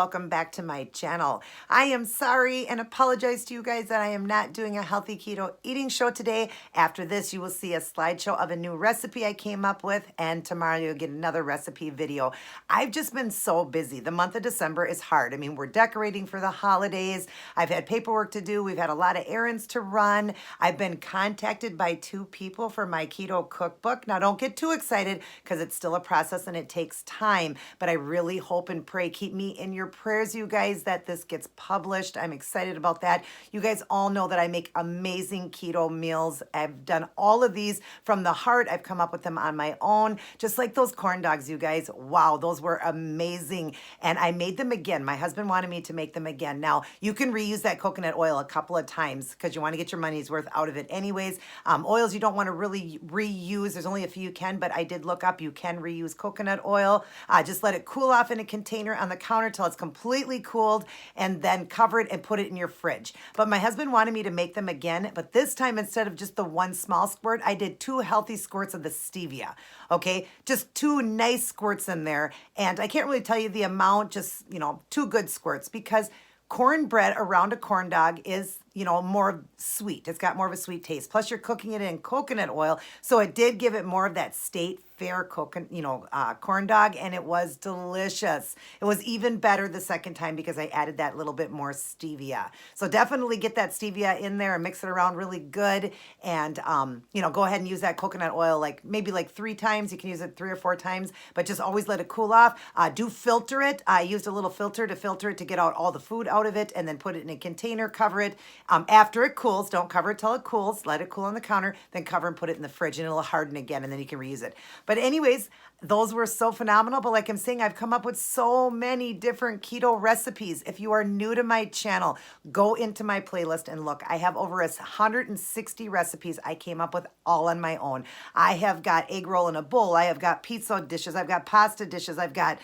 welcome back to my channel. I am sorry and apologize to you guys that I am not doing a healthy keto eating show today. After this, you will see a slideshow of a new recipe I came up with, and tomorrow you'll get another recipe video. I've just been so busy. The month of December is hard. I mean, we're decorating for the holidays. I've had paperwork to do. We've had a lot of errands to run. I've been contacted by 2 people for my keto cookbook. Now, don't get too excited because it's still a process and it takes time, but I really hope and pray, keep me in your prayers, you guys, that this gets published. I'm excited about that. You guys all know that I make amazing keto meals. I've done all of these from the heart. I've come up with them on my own, just like those corn dogs, you guys. Wow, those were amazing. And I made them again. My husband wanted me to make them again. Now, you can reuse that coconut oil a couple of times because you want to get your money's worth out of it anyways. Oils you don't want to really reuse. There's only a few you can, but I did look up. You can reuse coconut oil. Just let it cool off in a container on the counter till it's completely cooled, and then cover it and put it in your fridge. But my husband wanted me to make them again, but this time instead of just the 1 small squirt, I did 2 healthy squirts of the stevia. Okay, just 2 nice squirts in there, and I can't really tell you the amount, just 2 good squirts, because cornbread around a corn dog is, more sweet. It's got more of a sweet taste. Plus, you're cooking it in coconut oil, so it did give it more of that state fair corn dog, and it was delicious. It was even better the second time because I added that little bit more stevia. So definitely get that stevia in there and mix it around really good, and go ahead and use that coconut oil maybe 3 times. You can use it 3 or 4 times, but just always let it cool off. Do filter it. I used a little filter to filter it to get out all the food out of it, and then put it in a container, cover it. After it cools, don't cover it till it cools. Let it cool on the counter, then cover and put it in the fridge, and it'll harden again, and then you can reuse it. But anyways, those were so phenomenal. But like I'm saying, I've come up with so many different keto recipes. If you are new to my channel, go into my playlist and look. I have over 160 recipes I came up with all on my own. I have got egg roll in a bowl. I have got pizza dishes. I've got pasta dishes. I've got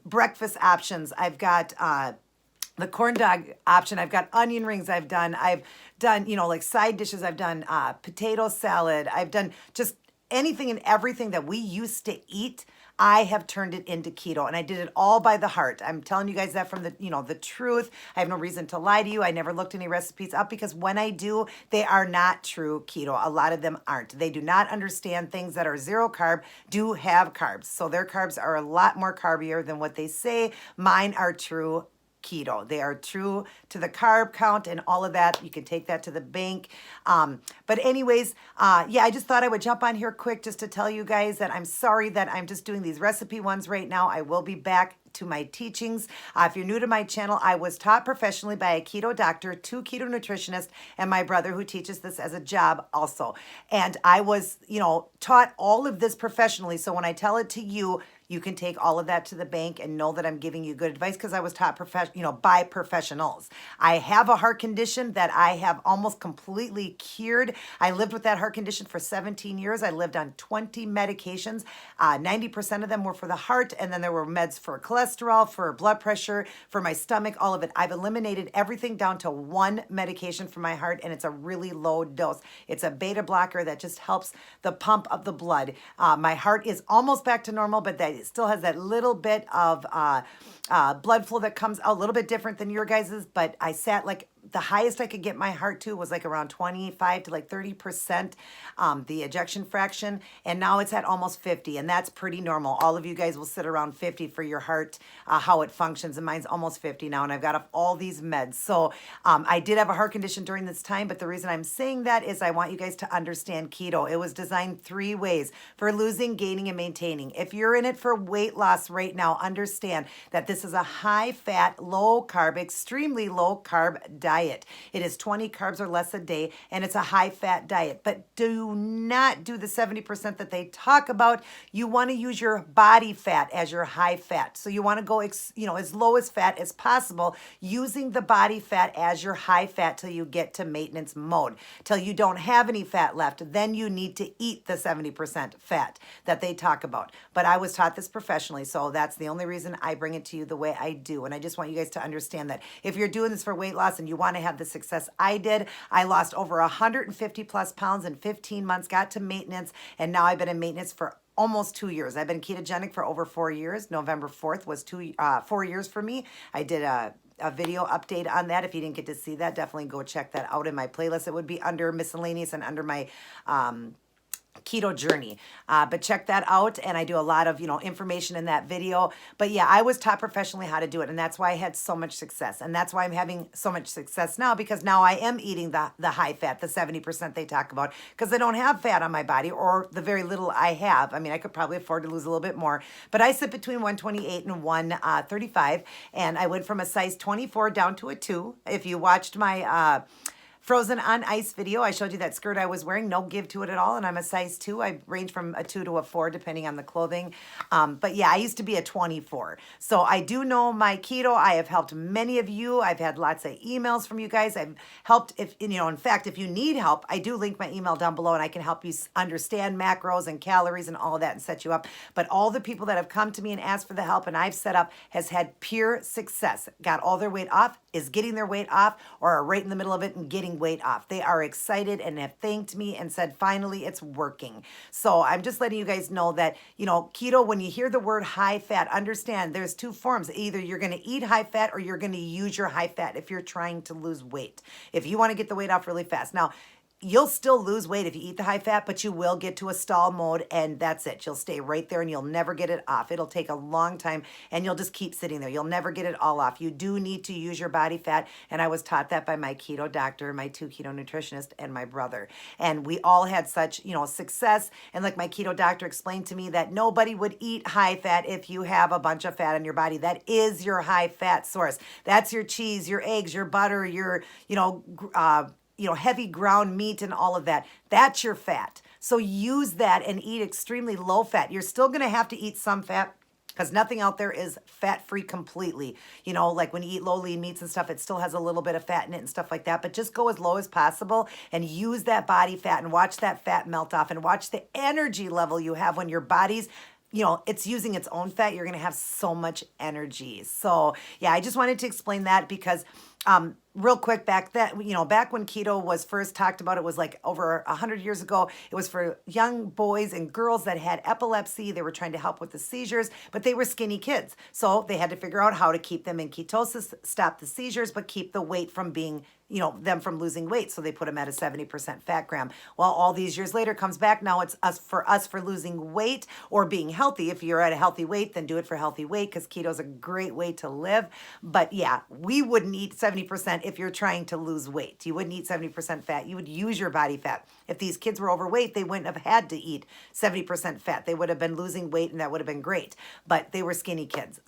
breakfast options. I've got the corn dog option. I've got onion rings. I've done side dishes. I've done potato salad. I've done just anything and everything that we used to eat. I have turned it into keto, and I did it all by the heart. I'm telling you guys that from the truth. I have no reason to lie to you. I never looked any recipes up because when I do, they are not true keto. A lot of them aren't. They do not understand things that are 0 carb do have carbs. So their carbs are a lot more carbier than what they say. Mine are true keto. They are true to the carb count and all of that. You can take that to the bank. But anyways, I just thought I would jump on here quick just to tell you guys that I'm sorry that I'm just doing these recipe ones right now. I will be back to my teachings. If you're new to my channel, I was taught professionally by a keto doctor, 2 keto nutritionists, and my brother who teaches this as a job also. And I was, taught all of this professionally. So when I tell it to you, you can take all of that to the bank and know that I'm giving you good advice because I was taught by professionals. I have a heart condition that I have almost completely cured. I lived with that heart condition for 17 years. I lived on 20 medications. 90% of them were for the heart, and then there were meds for cholesterol, for blood pressure, for my stomach, all of it. I've eliminated everything down to 1 medication for my heart, and it's a really low dose. It's a beta blocker that just helps the pump of the blood. My heart is almost back to normal, but it still has that little bit of blood flow that comes out a little bit different than your guys's, but I sat the highest I could get my heart to was around 25 to 30%, the ejection fraction. And now it's at almost 50, and that's pretty normal. All of you guys will sit around 50 for your heart, how it functions. And mine's almost 50 now, and I've got all these meds. So I did have a heart condition during this time, but the reason I'm saying that is I want you guys to understand keto. It was designed 3 ways: for losing, gaining, and maintaining. If you're in it for weight loss right now, understand that this is a high fat, low carb, extremely low carb diet. It is 20 carbs or less a day, and it's a high fat diet. But do not do the 70% that they talk about. You want to use your body fat as your high fat. So you want to go as low as fat as possible, using the body fat as your high fat till you get to maintenance mode, till you don't have any fat left. Then you need to eat the 70% fat that they talk about. But I was taught this professionally, so that's the only reason I bring it to you the way I do. And I just want you guys to understand that if you're doing this for weight loss and you want to have the success I did, I lost over 150 plus pounds in 15 months, got to maintenance, and now I've been in maintenance for almost 2 years. I've been ketogenic for over 4 years. November 4th was 4 years for me. I did a video update on that. If you didn't get to see that, definitely go check that out in my playlist. It would be under miscellaneous and under my keto journey, but check that out. And I do a lot of information in that video. But yeah, I was taught professionally how to do it, and that's why I had so much success, and that's why I'm having so much success now, because now I am eating the high fat, the 70% they talk about, because I don't have fat on my body, or the very little I have. I mean, I could probably afford to lose a little bit more, but I sit between 128 and 135, and I went from a size 24 down to a 2. If you watched my Frozen on Ice video, I showed you that skirt I was wearing, no give to it at all, and I'm a size 2. I range from a 2 to a 4 depending on the clothing. But yeah, I used to be a 24. So I do know my keto. I have helped many of you. I've had lots of emails from you guys. I've helped, if in fact, if you need help, I do link my email down below, and I can help you understand macros and calories and all of that and set you up. But all the people that have come to me and asked for the help and I've set up has had pure success. Got all their weight off, is getting their weight off, or are right in the middle of it and getting weight off. They are excited and have thanked me and said, finally, it's working. So I'm just letting you guys know that, keto, when you hear the word high fat, understand there's two forms. Either you're going to eat high fat or you're going to use your high fat if you're trying to lose weight. If you want to get the weight off really fast. Now, you'll still lose weight if you eat the high fat, but you will get to a stall mode, and that's it. You'll stay right there and you'll never get it off. It'll take a long time and you'll just keep sitting there. You'll never get it all off. You do need to use your body fat, and I was taught that by my keto doctor, my 2 keto nutritionists, and my brother. And we all had such, success. And like my keto doctor explained to me that nobody would eat high fat if you have a bunch of fat in your body. That is your high fat source. That's your cheese, your eggs, your butter, your, heavy ground meat and all of that. That's your fat. So use that and eat extremely low fat. You're still going to have to eat some fat, because nothing out there is fat-free completely. Like when you eat low lean meats and stuff, it still has a little bit of fat in it and stuff like that. But just go as low as possible and use that body fat and watch that fat melt off, and watch the energy level you have when your body's it's using its own fat. You're going to have so much energy. So yeah, I just wanted to explain that because real quick, back when keto was first talked about, it was like over 100 years ago. It was for young boys and girls that had epilepsy. They were trying to help with the seizures, but they were skinny kids. So they had to figure out how to keep them in ketosis, stop the seizures, but keep the weight from being, them from losing weight. So they put them at a 70% fat gram. Well, all these years later comes back. Now it's us for losing weight or being healthy. If you're at a healthy weight, then do it for healthy weight, because keto is a great way to live. But yeah, we wouldn't eat 70% if you're trying to lose weight. You wouldn't eat 70% fat. You would use your body fat. If these kids were overweight, they wouldn't have had to eat 70% fat. They would have been losing weight, and that would have been great. But they were skinny kids.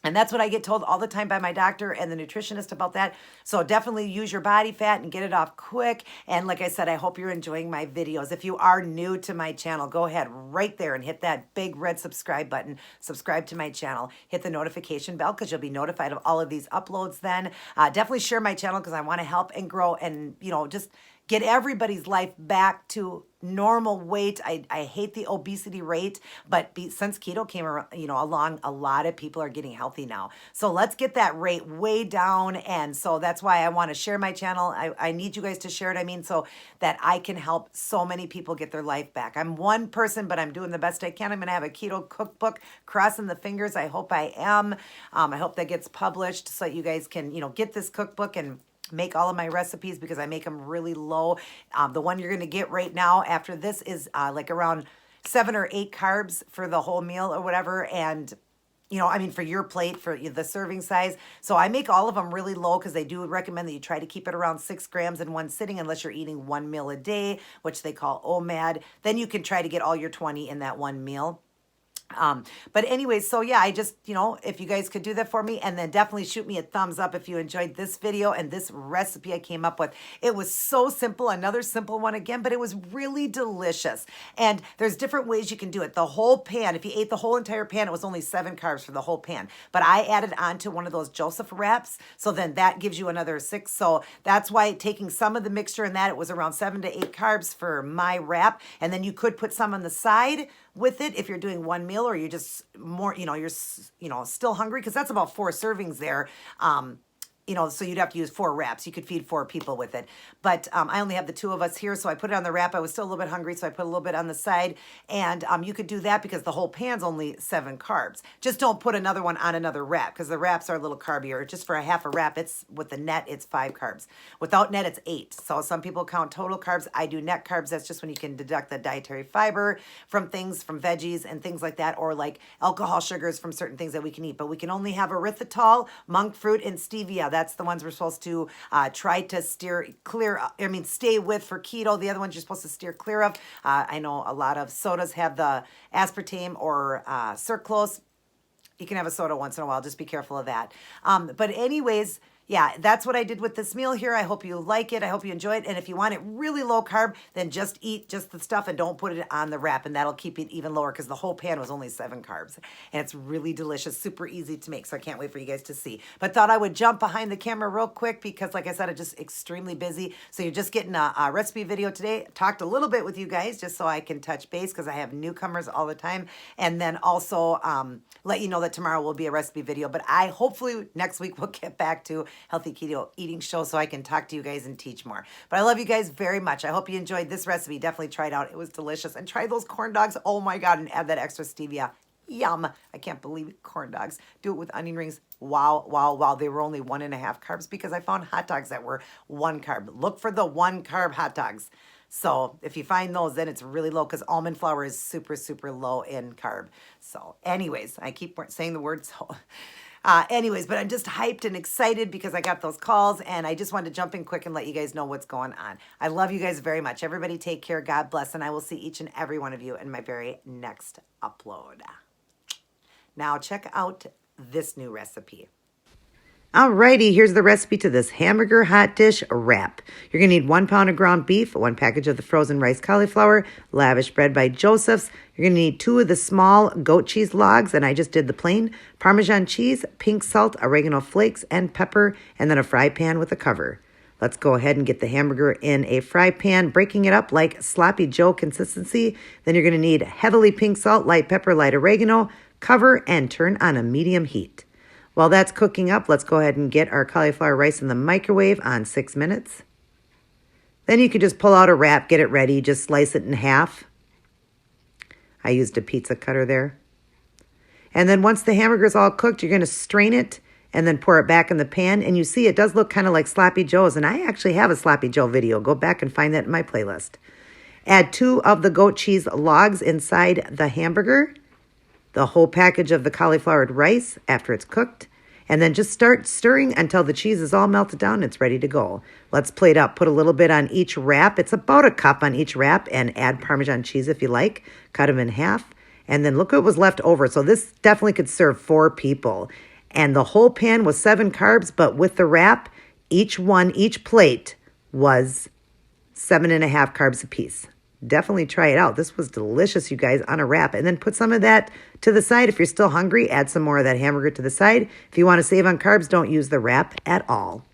And that's what I get told all the time by my doctor and the nutritionist about that. So definitely use your body fat and get it off quick. And like I said, I hope you're enjoying my videos. If you are new to my channel, go ahead right there and hit that big red subscribe button. Subscribe to my channel. Hit the notification bell, because you'll be notified of all of these uploads then. Definitely share my channel, because I want to help and grow and, just get everybody's life back to normal weight. I hate the obesity rate, but since keto came around, along, a lot of people are getting healthy now. So let's get that rate way down. And so that's why I want to share my channel. I need you guys to share it. So that I can help so many people get their life back. I'm one person, but I'm doing the best I can. I'm going to have a keto cookbook, crossing the fingers. I hope I am. I hope that gets published so that you guys can, get this cookbook and make all of my recipes, because I make them really low. The one you're going to get right now after this is like around 7 or 8 carbs for the whole meal or whatever. And, for your plate, for the serving size. So I make all of them really low, because they do recommend that you try to keep it around 6 grams in one sitting, unless you're eating one meal a day, which they call OMAD. Then you can try to get all your 20 in that one meal. But anyways, so yeah, I just, if you guys could do that for me, and then definitely shoot me a thumbs up if you enjoyed this video and this recipe I came up with. It was so simple, another simple one again, but it was really delicious. And there's different ways you can do it. The whole pan, if you ate the whole entire pan, it was only 7 carbs for the whole pan. But I added on to one of those Joseph wraps, so then that gives you another 6. So that's why taking some of the mixture in that, it was around 7 to 8 carbs for my wrap. And then you could put some on the side with it if you're doing one meal, or you're just more, you're still hungry, because that's about 4 servings there. so you'd have to use 4 wraps. You could feed 4 people with it. But I only have the 2 of us here, so I put it on the wrap. I was still a little bit hungry, so I put a little bit on the side. And you could do that because the whole pan's only 7 carbs. Just don't put another one on another wrap because the wraps are a little carbier. Just for a half a wrap, with the net, it's 5 carbs. Without net, it's 8. So some people count total carbs. I do net carbs. That's just when you can deduct the dietary fiber from things, from veggies and things like that, or like alcohol sugars from certain things that we can eat. But we can only have erythritol, monk fruit, and stevia. That's the ones we're supposed to try to stay with for keto. The other ones you're supposed to steer clear of. I know a lot of sodas have the aspartame or sucralose. You can have a soda once in a while. Just be careful of that. But anyways, yeah, that's what I did with this meal here. I hope you like it. I hope you enjoy it. And if you want it really low carb, then just eat just the stuff and don't put it on the wrap. And that'll keep it even lower because the whole pan was only 7 carbs. And it's really delicious, super easy to make. So I can't wait for you guys to see. But thought I would jump behind the camera real quick because, like I said, I'm just extremely busy. So you're just getting a recipe video today. Talked a little bit with you guys just so I can touch base because I have newcomers all the time. And then also let you know that tomorrow will be a recipe video. But hopefully next week we'll get back to healthy keto eating show so I can talk to you guys and teach more. But I love you guys very much. I hope you enjoyed this recipe. Definitely try it out. It was delicious. And try those corn dogs. Oh my God. And add that extra stevia. Yum. I can't believe it. Corn dogs. Do it with onion rings. Wow, wow, wow. They were only 1.5 carbs because I found hot dogs that were 1 carb. Look for the 1 carb hot dogs. So if you find those, then it's really low because almond flour is super, super low in carb. So anyways, I keep saying the word so. But I'm just hyped and excited because I got those calls and I just wanted to jump in quick and let you guys know what's going on. I love you guys very much. Everybody take care. God bless. And I will see each and every one of you in my very next upload. Now check out this new recipe. Alrighty, here's the recipe to this hamburger hot dish wrap. You're going to need 1 pound of ground beef, 1 package of the frozen rice cauliflower, lavish bread by Joseph's. You're going to need 2 of the small goat cheese logs, and I just did the plain, Parmesan cheese, pink salt, oregano flakes, and pepper, and then a fry pan with a cover. Let's go ahead and get the hamburger in a fry pan, breaking it up like sloppy Joe consistency. Then you're going to need heavily pink salt, light pepper, light oregano, cover, and turn on a medium heat. While that's cooking up, let's go ahead and get our cauliflower rice in the microwave on 6 minutes. Then you can just pull out a wrap, get it ready, just slice it in half. I used a pizza cutter there. And then once the hamburger is all cooked, you're going to strain it and then pour it back in the pan. And you see it does look kind of like Sloppy Joe's. And I actually have a Sloppy Joe video. Go back and find that in my playlist. Add 2 of the goat cheese logs inside the hamburger. The whole package of the cauliflowered rice after it's cooked, and then just start stirring until the cheese is all melted down and it's ready to go. Let's plate up. Put a little bit on each wrap. It's about a cup on each wrap, and add Parmesan cheese if you like. Cut them in half, and then look what was left over. So this definitely could serve 4 people. And the whole pan was 7 carbs, but with the wrap, each plate was 7.5 carbs apiece. Definitely try it out. This was delicious, you guys, on a wrap. And then put some of that to the side. If you're still hungry, add some more of that hamburger to the side. If you want to save on carbs, don't use the wrap at all.